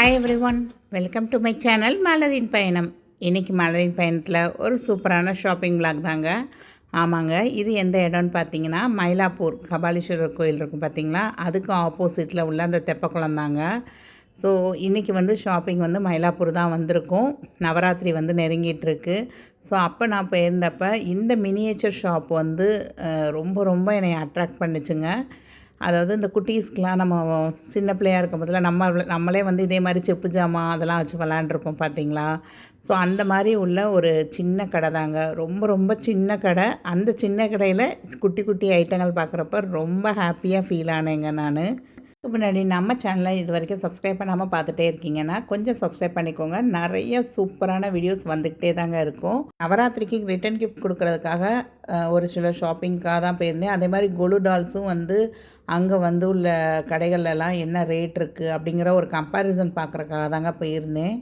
Hi every one, welcome to my channel மலரின் பயணம். இன்றைக்கி மலரின் பயணத்தில் ஒரு சூப்பரான ஷாப்பிங் விளாக் தாங்க. ஆமாங்க, இது எந்த இடம்னு பார்த்தீங்கன்னா மயிலாப்பூர் கபாலீஸ்வரர் கோயில் இருக்கும் பார்த்தீங்களா, அதுக்கு ஆப்போசிட்டில் உள்ள அந்த தெப்பக்குளம் தாங்க. ஸோ இன்றைக்கி ஷாப்பிங் மயிலாப்பூர் தான் வந்திருக்கும். நவராத்திரி நெருங்கிட்டுருக்கு. ஸோ அப்போ நான் போயிருந்தப்போ இந்த மினியேச்சர் ஷாப் ரொம்ப ரொம்ப என்னை அட்ராக்ட் பண்ணிச்சுங்க. அதாவது இந்த குட்டீஸ்க்கெலாம் நம்ம சின்ன பிள்ளையாக இருக்கும் போதில் நம்மளே இதே மாதிரி செப்பு ஜாமான் அதெல்லாம் வச்சு விளாண்டுருப்போம் பார்த்தீங்களா. ஸோ அந்த மாதிரி உள்ள ஒரு சின்ன கடை தாங்க, ரொம்ப ரொம்ப சின்ன கடை. அந்த சின்ன கடையில் குட்டி குட்டி ஐட்டங்கள் பார்க்குறப்ப ரொம்ப ஹாப்பியாக ஃபீல் ஆனேங்க நான். முன்னாடி நம்ம சேனலை இது வரைக்கும் சப்ஸ்கிரைப் பண்ணாமல் பார்த்துட்டே இருக்கீங்கன்னா கொஞ்சம் சப்ஸ்கிரைப் பண்ணிக்கோங்க. நிறைய சூப்பரான வீடியோஸ் வந்துக்கிட்டே தாங்க இருக்கும். நவராத்திரிக்கு ரிட்டன் கிஃப்ட் கொடுக்கறதுக்காக ஒரு சில ஷாப்பிங்காக தான் போயிருந்தேன். அதே மாதிரி கொலு டால்ஸும் அங்கே உள்ள கடைகள்லாம் என்ன ரேட் இருக்குது அப்படிங்கிற ஒரு கம்பேரிசன் பார்க்குறக்காக தாங்க போயிருந்தேன்.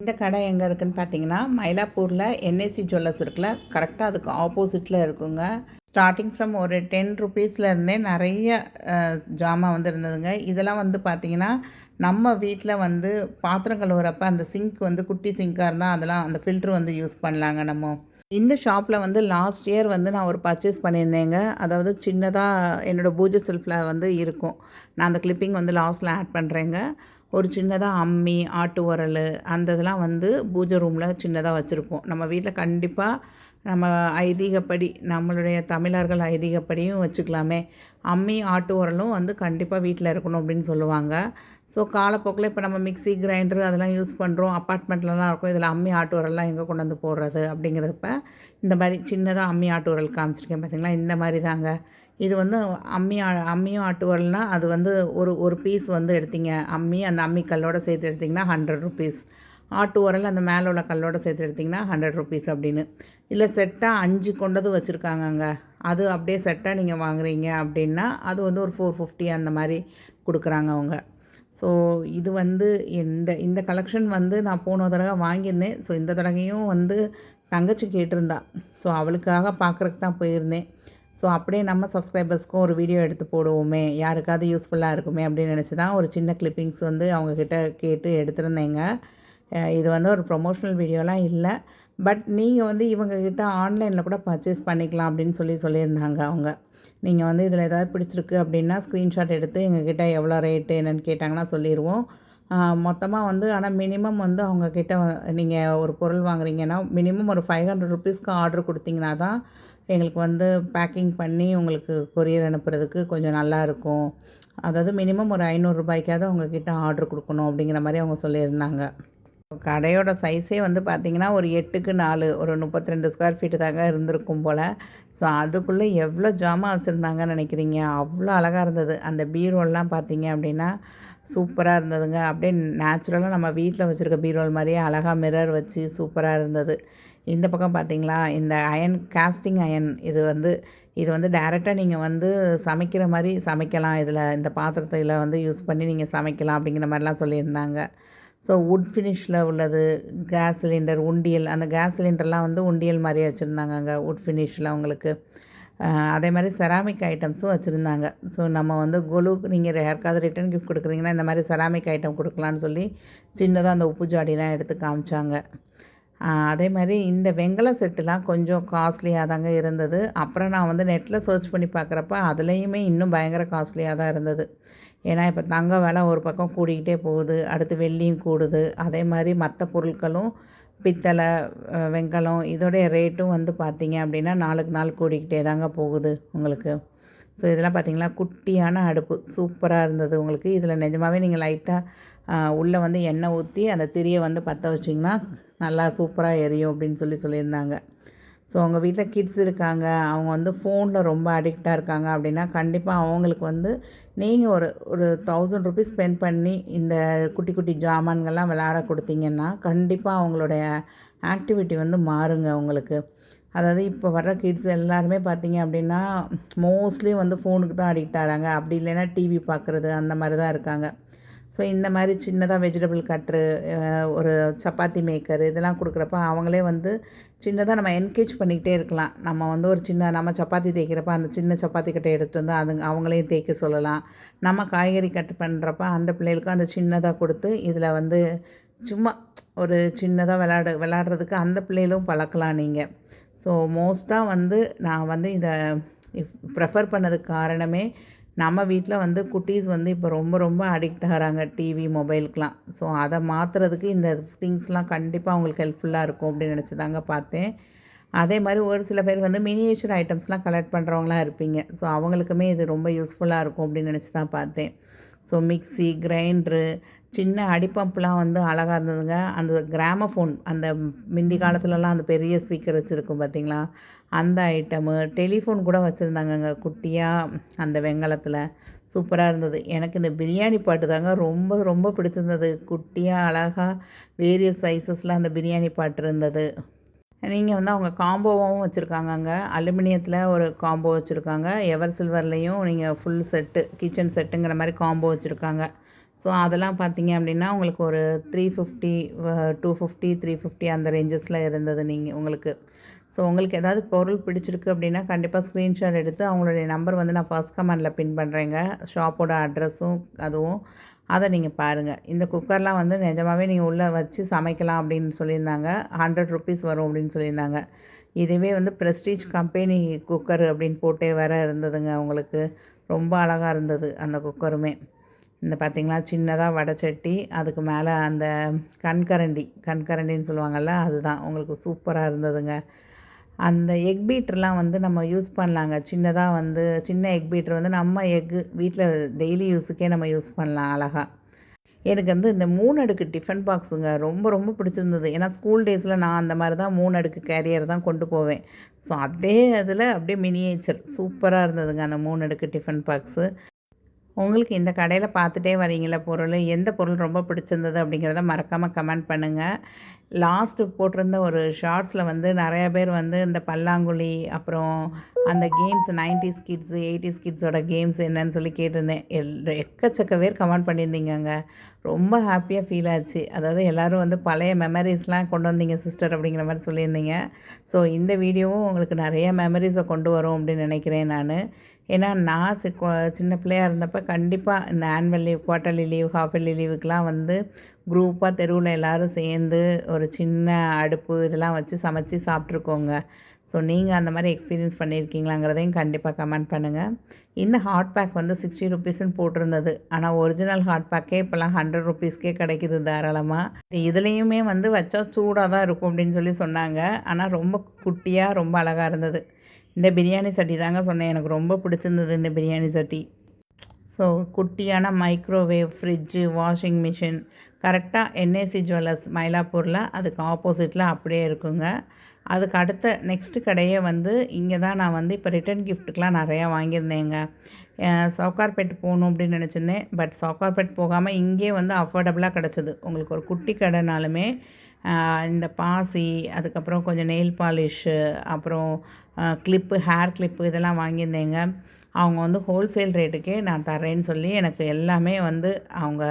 இந்த கடை எங்கே இருக்குதுன்னு பார்த்தீங்கன்னா மயிலாப்பூரில் என்ஏசி ஜுவல்லர்ஸ் இருக்குல்ல, கரெக்டாக அதுக்கு ஆப்போசிட்டில் இருக்குங்க. ஸ்டார்டிங் ஃப்ரம் ஒரு 10 ருபீஸ்லேருந்தே நிறைய ஜாமான் இருந்ததுங்க. இதெல்லாம் பார்த்திங்கன்னா நம்ம வீட்டில் பாத்திரம் கழுவுறப்ப அந்த சிங்க் குட்டி சிங்காக இருந்தால் அதெல்லாம் அந்த ஃபில்ட்ரு யூஸ் பண்ணலாங்க நம்ம. இந்த ஷாப்பில் லாஸ்ட் இயர் நான் ஒரு பர்ச்சேஸ் பண்ணியிருந்தேங்க. அதாவது சின்னதாக என்னோடய பூஜை செல்ஃபில் இருக்கும். நான் அந்த கிளிப்பிங் லாஸ்ட்டில் ஆட் பண்ணுறேங்க. ஒரு சின்னதாக அம்மி, ஆட்டு உரல் அந்த இதெல்லாம் பூஜை ரூமில் சின்னதாக வச்சுருப்போம். நம்ம வீட்டில் கண்டிப்பாக நம்ம ஐதீகப்படி, நம்மளுடைய தமிழர்கள் ஐதீகப்படியும் வச்சுக்கலாமே, அம்மி ஆட்டு உரலும் கண்டிப்பாக வீட்டில் இருக்கணும் அப்படின்னு சொல்லுவாங்க. ஸோ காலப்போக்கில் இப்போ நம்ம மிக்சி கிரைண்டரு அதெல்லாம் யூஸ் பண்ணுறோம், அப்பார்ட்மெண்ட்லலாம் இருக்கும். இதில் அம்மி ஆட்டு உரல்லாம் எங்கே கொண்டு போடுறது அப்படிங்கிறப்ப இந்த மாதிரி சின்னதாக அம்மி ஆட்டு உரல் காமிச்சிருக்கேன் பார்த்தீங்களா, இந்த மாதிரி தாங்க. இது அம்மியும் ஆட்டு உரல்னால் அது ஒரு ஒரு பீஸ் எடுத்தீங்க அம்மி, அந்த அம்மி கல்லோடு சேர்த்து எடுத்திங்கன்னா 100 ருபீஸ். ஆட்டு உரல் அந்த மேலே உள்ள கல்லோடு சேர்த்து எடுத்திங்கன்னா 100 ருபீஸ் அப்படின்னு. இல்லை செட்டாக 5 கொண்டது வச்சுருக்காங்கங்க. அது அப்படியே செட்டாக நீங்கள் வாங்குறீங்க அப்படின்னா அது ஒரு 450 அந்த மாதிரி கொடுக்குறாங்க அவங்க. ஸோ இது இந்த கலெக்ஷன் நான் போன தடவை வாங்கியிருந்தேன். ஸோ இந்த தடவையும் தங்கச்சி கேட்டிருந்தா. ஸோ அவளுக்காக பார்க்குறக்கு தான் போயிருந்தேன். ஸோ அப்படியே நம்ம சப்ஸ்கிரைபர்ஸ்க்கும் ஒரு வீடியோ எடுத்து போடுவோமே, யாருக்காவது யூஸ்ஃபுல்லாக இருக்குமே அப்படின்னு நினச்சி தான் ஒரு சின்ன கிளிப்பிங்ஸ் அவங்கக்கிட்ட கேட்டு எடுத்திருந்தேங்க. இது ஒரு ப்ரொமோஷனல் வீடியோலாம் இல்லை. பட் நீங்கள் இவங்கக்கிட்ட ஆன்லைனில் கூட பர்ச்சேஸ் பண்ணிக்கலாம் அப்படின்னு சொல்லியிருந்தாங்க அவங்க. நீங்கள் இதில் ஏதாவது பிடிச்சிருக்கு அப்படின்னா ஸ்க்ரீன்ஷாட் எடுத்து எங்ககிட்ட எவ்வளோ ரேட்டு என்னென்னு கேட்டாங்கன்னா சொல்லிடுவோம். மொத்தமாக ஆனால் மினிமம் அவங்கக்கிட்ட நீங்கள் ஒரு பொருள் வாங்குறீங்கன்னா மினிமம் ஒரு 500 ருபீஸ்க்கு ஆர்டர் கொடுத்தீங்கன்னா தான் எங்களுக்கு பேக்கிங் பண்ணி உங்களுக்கு கொரியர் அனுப்புறதுக்கு கொஞ்சம் நல்லாயிருக்கும். அதாவது மினிமம் ஒரு 500 ரூபாய்க்காவது அவங்கக்கிட்ட ஆர்டர் கொடுக்கணும் அப்படிங்கிற மாதிரி அவங்க சொல்லியிருந்தாங்க. கடையோட சைஸே பார்த்திங்கன்னா ஒரு 8க்கு 4 ஒரு 32 ஸ்கொயர் ஃபீட்டு தாங்க இருந்திருக்கும் போல். ஸோ அதுக்குள்ளே எவ்வளோ ஜாமான் வச்சுருந்தாங்கன்னு நினைக்கிறீங்க. அவ்வளோ அழகாக இருந்தது. அந்த பீரோல்லாம் பார்த்தீங்க அப்படின்னா சூப்பராக இருந்ததுங்க. அப்படியே நேச்சுரலாக நம்ம வீட்டில் வச்சுருக்க பீரோல் மாதிரியே அழகாக மிரர் வச்சு சூப்பராக இருந்தது. இந்த பக்கம் பார்த்திங்களா, இந்த அயன் காஸ்டிங் அயன் இது டைரெக்டாக நீங்கள் சமைக்கிற மாதிரி சமைக்கலாம். இதில் இந்த பாத்திரத்தில் யூஸ் பண்ணி நீங்கள் சமைக்கலாம் அப்படிங்கிற மாதிரிலாம் சொல்லியிருந்தாங்க. ஸோ வுட் ஃபினிஷில் உள்ளது, கேஸ் சிலிண்டர், உண்டியல், அந்த கேஸ் சிலிண்டர்லாம் உண்டியல் மாதிரியே வச்சுருந்தாங்க அங்கே வுட் ஃபினிஷில் அவங்களுக்கு. அதே மாதிரி செராமிக் ஐட்டம்ஸும் வச்சுருந்தாங்க. ஸோ நம்ம கொலுக்கு நீங்கள் யாருக்காவது ரிட்டன் கிஃப்ட் கொடுக்குறீங்கன்னா இந்த மாதிரி செராமிக் ஐட்டம் கொடுக்கலான்னு சொல்லி சின்னதாக அந்த உப்பு ஜாடிலாம் எடுத்து காமிச்சாங்க. அதே மாதிரி இந்த வெங்கல செட்டுலாம் கொஞ்சம் காஸ்ட்லியாக தாங்க இருந்தது. அப்புறம் நான் நெட்டில் சர்ச் பண்ணி பார்க்குறப்ப அதுலேயுமே இன்னும் பயங்கர காஸ்ட்லியாக தான் இருந்தது. ஏன்னா இப்போ தங்க விலை ஒரு பக்கம் கூடிக்கிட்டே போகுது, அடுத்து வெள்ளியும் கூடுது. அதே மாதிரி மற்ற பொருட்களும் பித்தளை, வெங்கலம் இதோடைய ரேட்டும் பார்த்தீங்க அப்படின்னா நாளுக்கு நாள் கூடிக்கிட்டே தாங்க போகுது உங்களுக்கு. ஸோ இதெல்லாம் பார்த்திங்களா, குட்டியான அடுப்பு சூப்பராக இருந்தது உங்களுக்கு. இதில் நிஜமாகவே நீங்கள் லைட்டாக உள்ளே எண்ணெய் ஊற்றி அந்த திரியை பற்ற வச்சிங்கன்னா நல்லா சூப்பராக எரியும் அப்படின்னு சொல்லியிருந்தாங்க. ஸோ உங்கள் வீட்டில் கிட்ஸ் இருக்காங்க, அவங்க ஃபோனில் ரொம்ப அடிக்டாக இருக்காங்க அப்படின்னா கண்டிப்பாக அவங்களுக்கு நீங்கள் ஒரு 1000 ருபீஸ் ஸ்பெண்ட் பண்ணி இந்த குட்டி குட்டி ஜாமான்கள்லாம் விளையாட கொடுத்தீங்கன்னா கண்டிப்பாக அவங்களுடைய ஆக்டிவிட்டி மாறுங்க உங்களுக்கு. அதாவது இப்போ வர்ற கிட்ஸ் எல்லாருமே பார்த்தீங்க அப்படின்னா மோஸ்ட்லி ஃபோனுக்கு தான் அடிக்ட் ஆகிறாங்க. அப்படி இல்லைன்னா டிவி பார்க்குறது அந்த மாதிரி தான் இருக்காங்க. ஸோ இந்த மாதிரி சின்னதாக வெஜிடபிள் கட்ரு, ஒரு சப்பாத்தி மேக்கர் இதெல்லாம் கொடுக்குறப்ப அவங்களே வந்து சின்னதாக நம்ம என்கேஜ் பண்ணிக்கிட்டே இருக்கலாம். நம்ம வந்து ஒரு சின்ன நம்ம சப்பாத்தி தேய்க்கிறப்ப அந்த சின்ன சப்பாத்தி கட்டை எடுத்துகிட்டு வந்து அவங்களையும் தேய்க்க சொல்லலாம். நம்ம காய்கறி கட் பண்ணுறப்ப அந்த பிள்ளைகளுக்கும் அந்த சின்னதாக கொடுத்து இதில் வந்து சும்மா ஒரு சின்னதாக விளாடுறதுக்கு அந்த பிள்ளைகளும் பழக்கலாம் நீங்கள். ஸோ மோஸ்ட்டாக வந்து நான் வந்து இதை ப்ரெஃபர் பண்ணதுக்கு காரணமே, நம்ம வீட்டில் வந்து குட்டீஸ் வந்து இப்போ ரொம்ப ரொம்ப அடிக்ட் ஆகிறாங்க டிவி, மொபைலுக்கெலாம். ஸோ அதை மாற்றுறதுக்கு இந்த திங்ஸ்லாம் கண்டிப்பாக அவங்களுக்கு ஹெல்ப்ஃபுல்லாக இருக்கும் அப்படின்னு நினச்சி தாங்க பார்த்தேன். அதே மாதிரி ஒரு சில பேர் வந்து மினியேச்சர் ஐட்டம்ஸ்லாம் கலெக்ட் பண்ணுறவங்களாம் இருப்பீங்க. ஸோ அவங்களுக்குமே இது ரொம்ப யூஸ்ஃபுல்லாக இருக்கும் அப்படின்னு நினச்சி தான் பார்த்தேன். ஸோ மிக்ஸி, கிரைண்டரு, சின்ன அடிப்பம்ப்லாம் வந்து அழகாக இருந்ததுங்க. அந்த கிராமஃபோன், அந்த முந்தி காலத்துலலாம் அந்த பெரிய ஸ்பீக்கர் வச்சுருக்கும் பார்த்தீங்களா, அந்த ஐட்டமு, டெலிஃபோன் கூட வச்சுருந்தாங்கங்க குட்டியாக அந்த வெண்கலத்தில். சூப்பராக இருந்தது. எனக்கு இந்த பிரியாணி பாட்டு தாங்க ரொம்ப ரொம்ப பிடிச்சிருந்தது. குட்டியாக அழகாக வேரியஸ் சைஸஸில் அந்த பிரியாணி பாட்டு இருந்தது. நீங்கள் வந்து அவங்க காம்போவாகவும் வச்சுருக்காங்கங்க. அலுமினியத்தில் ஒரு காம்போ வச்சுருக்காங்க. எவர் சில்வர்லேயும் நீங்கள் ஃபுல் செட்டு, கிச்சன் செட்டுங்கிற மாதிரி காம்போ வச்சுருக்காங்க. ஸோ அதெல்லாம் பார்த்தீங்க அப்படின்னா உங்களுக்கு ஒரு 350, 250, 350 அந்த ரேஞ்சஸில் இருந்தது உங்களுக்கு. ஸோ உங்களுக்கு ஏதாவது பொருள் பிடிச்சிருக்கு அப்படின்னா கண்டிப்பாக ஸ்க்ரீன்ஷாட் எடுத்து அவங்களுடைய நம்பர் வந்து நான் ஃபர்ஸ்ட் கமெண்டில் பின் பண்ணுறேங்க. ஷாப்போட அட்ரஸும் அதுவும் அதை நீங்கள் பாருங்கள். இந்த குக்கர்லாம் வந்து நிஜமாகவே நீங்கள் உள்ளே வச்சு சமைக்கலாம் அப்படின்னு சொல்லியிருந்தாங்க. 100 ருப்பீஸ் வரும் அப்படின்னு சொல்லியிருந்தாங்க. இதுவே வந்து ப்ரெஸ்டீஜ் கம்பெனி குக்கர் அப்படின்னு போட்டே வேறு இருந்ததுங்க உங்களுக்கு. ரொம்ப அழகாக இருந்தது அந்த குக்கருமே. இந்த பார்த்திங்களா, சின்னதாக வடைச்சட்டி, அதுக்கு மேலே அந்த கண்கரண்டின்னு சொல்லுவாங்கள்ல, அதுதான் உங்களுக்கு சூப்பராக இருந்ததுங்க. அந்த எக் பீட்டர்லாம் வந்து நம்ம யூஸ் பண்ணலாங்க. சின்னதாக வந்து சின்ன எக் பீட்டர் வந்து நம்ம வீட்டில் டெய்லி யூஸுக்கே நம்ம யூஸ் பண்ணலாம் அழகாக. எனக்கு வந்து இந்த 3 அடுக்கு டிஃபன் பாக்ஸுங்க ரொம்ப ரொம்ப பிடிச்சிருந்தது. ஏன்னா ஸ்கூல் டேஸில் நான் அந்த மாதிரி தான் 3 அடுக்கு கேரியர் தான் கொண்டு போவேன். ஸோ அதே அதில் அப்படியே மினியேச்சர் சூப்பராக இருந்ததுங்க அந்த 3 அடுக்கு டிஃபன் பாக்ஸு. உங்களுக்கு இந்த கடையில் பார்த்துட்டே வரீங்களா பொருள், எந்த பொருள் ரொம்ப பிடிச்சிருந்தது அப்படிங்கிறத மறக்காமல் கமெண்ட் பண்ணுங்கள். லாஸ்ட்டு போட்டிருந்த ஒரு ஷார்ட்ஸில் வந்து நிறையா பேர் வந்து இந்த பல்லாங்குழி, அப்புறம் அந்த games 90s kids 80s கிட்ஸோட games என்னன்னு சொல்லி கேட்டிருந்தேன். எக்கச்சக்க பேர் கமெண்ட் பண்ணியிருந்தீங்கங்க. ரொம்ப ஹாப்பியாக ஃபீல் ஆச்சு. அதாவது எல்லோரும் வந்து பழைய மெமரிஸ்லாம் கொண்டு வந்தீங்க சிஸ்டர் அப்படிங்கிற மாதிரி சொல்லியிருந்தீங்க. ஸோ இந்த வீடியோவும் உங்களுக்கு நிறைய மெமரிஸை கொண்டு வரும் அப்படின்னு நினைக்கிறேன் நான். ஏன்னா நான் சின்ன பிள்ளையாக இருந்தப்போ கண்டிப்பாக இந்த annual leave, quarterly leave, half yearly லீவுக்கெலாம் வந்து குரூப்பாக தெருவில் எல்லோரும் சேர்ந்து ஒரு சின்ன அடுப்பு இதெல்லாம் வச்சு சமைச்சு சாப்பிட்ருக்கோங்க. ஸோ நீங்கள் அந்த மாதிரி எக்ஸ்பீரியன்ஸ் பண்ணியிருக்கீங்களாங்கிறதையும் கண்டிப்பாக கமெண்ட் பண்ணுங்கள். இந்த ஹாட் பேக் வந்து 60 ருப்பீஸ்ன்னு போட்டிருந்தது. ஆனால் ஒரிஜினல் ஹாட் பேக்கே இப்போலாம் 100 ருப்பீஸ்க்கே கிடைக்கிது தாராளமாக. இதுலேயுமே வந்து வச்சா சூடாக தான் இருக்கும் அப்படின்னு சொல்லி சொன்னாங்க. ஆனால் ரொம்ப குட்டியாக ரொம்ப அழகாக இருந்தது. இந்த பிரியாணி சட்டி தாங்க சொன்னேன், எனக்கு ரொம்ப பிடிச்சிருந்தது இந்த பிரியாணி சட்டி. ஸோ குட்டியான மைக்ரோவேவ், ஃப்ரிட்ஜு, வாஷிங் மிஷின் கரெக்டாக என்ஏசி ஜுவல்லர்ஸ் மயிலாப்பூரில் அதுக்கு ஆப்போசிட்டில் அப்படியே இருக்குங்க. அதுக்கு அடுத்த நெக்ஸ்ட்டு கடையே வந்து இங்கே தான் நான் வந்து இப்போ ரிட்டன் கிஃப்ட்டுக்கெலாம் நிறையா வாங்கியிருந்தேங்க. சவுகார்பேட் போகணும் அப்படின்னு நினச்சிருந்தேன். பட் சவுகார்பேட் போகாமல் இங்கே வந்து அஃபோர்டபுளாக கிடச்சிது. உங்களுக்கு ஒரு குட்டி கடைனாலுமே இந்த பாசி, அதுக்கப்புறம் கொஞ்சம் நெயில் பாலிஷு, அப்புறம் கிளிப்பு, ஹேர் கிளிப்பு இதெல்லாம் வாங்கியிருந்தேங்க. அவங்க வந்து ஹோல்சேல் ரேட்டுக்கே நான் தரேன்னு சொல்லி எனக்கு எல்லாமே வந்து அவங்க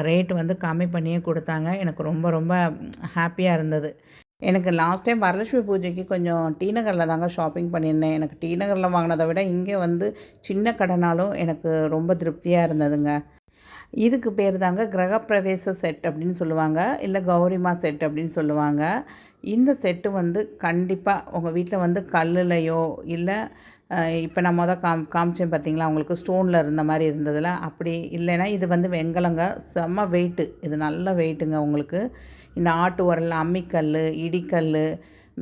ரேட்டு வந்து கம்மி பண்ணியே கொடுத்தாங்க. எனக்கு ரொம்ப ரொம்ப ஹாப்பியாக இருந்தது. எனக்கு லாஸ்ட் டைம் வரலட்சுமி பூஜைக்கு கொஞ்சம் டி நகரில் தாங்க ஷாப்பிங் பண்ணியிருந்தேன். எனக்கு டி நகரில் வாங்கினதை விட இங்கே வந்து சின்ன கடைனாலும் எனக்கு ரொம்ப திருப்தியாக இருந்ததுங்க. இதுக்கு பேர் தாங்க கிரகப்பிரவேச செட் அப்படின்னு சொல்லுவாங்க, இல்லை கௌரிமா செட் அப்படின்னு சொல்லுவாங்க. இந்த செட்டு வந்து கண்டிப்பாக உங்கள் வீட்டில் வந்து கல்லுலையோ இல்லை இப்போ நான் காமிச்சேன் பார்த்தீங்களா, உங்களுக்கு ஸ்டோனில் இருந்த மாதிரி இருந்ததில் அப்படி இல்லைன்னா இது வந்து வெண்கலங்க, செம்ம வெயிட்டு, இது நல்ல வெயிட்டுங்க. உங்களுக்கு இந்த ஆட்டு உரல், அம்மிக்கல், இடிக்கல்,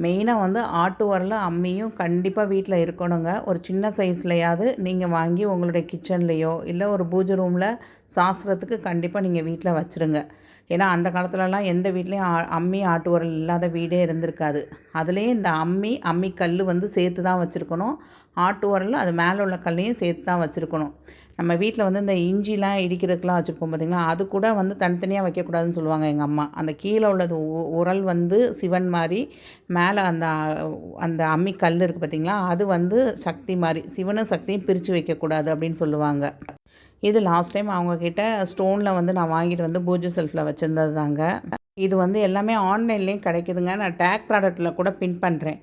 மெயினாக வந்து ஆட்டு உரல், அம்மியும் கண்டிப்பாக வீட்டில் இருக்கணுங்க. ஒரு சின்ன சைஸ்லையாவது நீங்கள் வாங்கி உங்களுடைய கிச்சன்லேயோ இல்லை ஒரு பூஜை ரூமில் சாஸ்திரத்துக்கு கண்டிப்பாக நீங்கள் வீட்டில் வச்சுருங்க. ஏன்னா அந்த காலத்துலலாம் எந்த வீட்லேயும் அம்மி, ஆட்டு உரல் இல்லாத வீடே இருந்திருக்காது. அதுலேயே இந்த அம்மிக்கல் வந்து சேர்த்து தான் வச்சுருக்கணும். ஆட்டு உரல் அது மேலே உள்ள கல்லையும் சேர்த்து தான் வச்சுருக்கணும். நம்ம வீட்டில் வந்து இந்த இஞ்சிலாம் இடிக்கிறதுக்கெலாம் வச்சுருப்போம் பார்த்திங்களா, அது கூட வந்து தனித்தனியாக வைக்கக்கூடாதுன்னு சொல்லுவாங்க எங்கள் அம்மா. அந்த கீழே உள்ளது உரல் வந்து சிவன் மாதிரி, மேலே அந்த அந்த அம்மிக்கல் இருக்குது பார்த்திங்களா, அது வந்து சக்தி மாதிரி, சிவனும் சக்தியும் பிரித்து வைக்கக்கூடாது அப்படின்னு சொல்லுவாங்க. இது லாஸ்ட் டைம் அவங்கக்கிட்ட ஸ்டோனில் வந்து நான் வாங்கிட்டு வந்து பூஜை செல்ஃபில் வச்சுருந்தது தாங்க. இது வந்து எல்லாமே ஆன்லைன்லேயும் கிடைக்குதுங்க. நான் டேக் ப்ராடக்ட்டில் கூட பின் பண்ணுறேன்.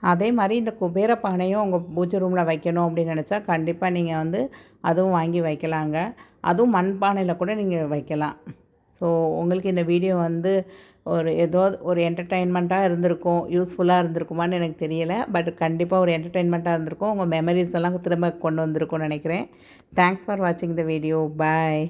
அதே மாதிரி இந்த குபேர பானையும் உங்கள் பூஜை ரூமில் வைக்கணும் அப்படின்னு நினச்சா கண்டிப்பாக நீங்கள் வந்து அதுவும் வாங்கி வைக்கலாங்க. அதுவும் மண் பானையில் கூட நீங்கள் வைக்கலாம். ஸோ உங்களுக்கு இந்த வீடியோ வந்து ஏதோ ஒரு என்டர்டெயின்மெண்ட்டாக இருந்திருக்கும், யூஸ்ஃபுல்லாக இருந்திருக்குமான்னு எனக்கு தெரியலை. பட் கண்டிப்பாக ஒரு என்டர்டெயின்மெண்ட்டாக இருந்திருக்கும். உங்கள் மெமரிஸ் எல்லாம் திரும்ப கொண்டு வந்திருக்கும்னு நினைக்கிறேன். தேங்க்ஸ் ஃபார் வாட்சிங் த வீடியோ. பாய்.